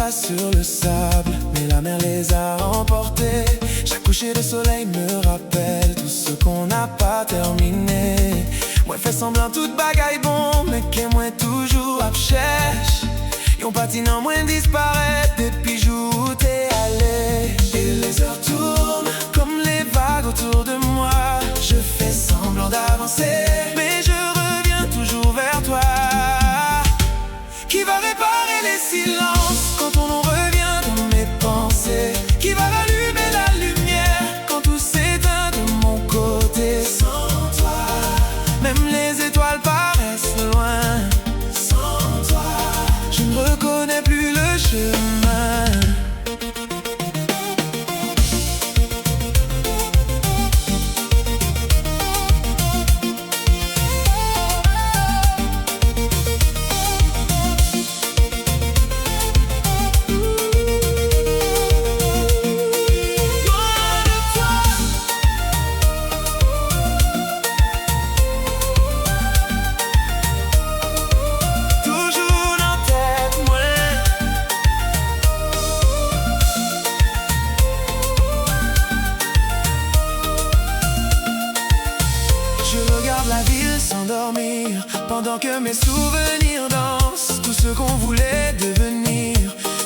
pas sur le sable, mais la mer les a emportés. Chaque coucher de soleil me rappelle tout ce qu'on n'a pas terminé. Moi fais semblant toute bagaille bon, mais que moi toujours à cherche. Yon patinant moins disparaître depuis jour où t'es allé. Et les heures tournent comme les vagues autour de moi. Je fais semblant d'avancer, mais je reviens toujours vers toi. Qui va réparer les silences quand on en revient dans mes pensées? Qui va rallumer la lumière quand tout s'éteint de mon côté? Sans toi, même les étoiles paraissent loin. Sans toi, je ne reconnais plus le chemin. Je regarde la ville s'endormir pendant que mes souvenirs dansent. Tout ce qu'on voulait devenir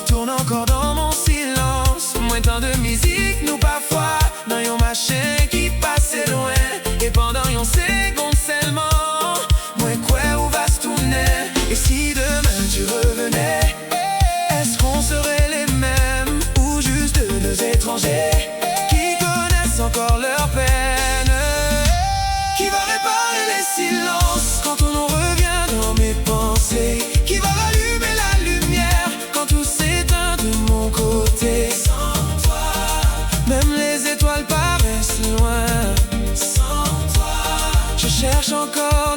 tourne encore dans mon silence. Moins tant de musique, nous parfois dans yon machin qui passait loin. Et pendant yon seconde seulement, moins quoi où va se tourner. Et si demain tu revenais, est-ce qu'on serait les mêmes ou juste deux étrangers qui connaissent encore leur peine? Qui va réparer les silences quand on en revient dans mes pensées? Qui va rallumer la lumière quand tout s'éteint de mon côté? Sans toi, même les étoiles paraissent loin. Sans toi, je cherche encore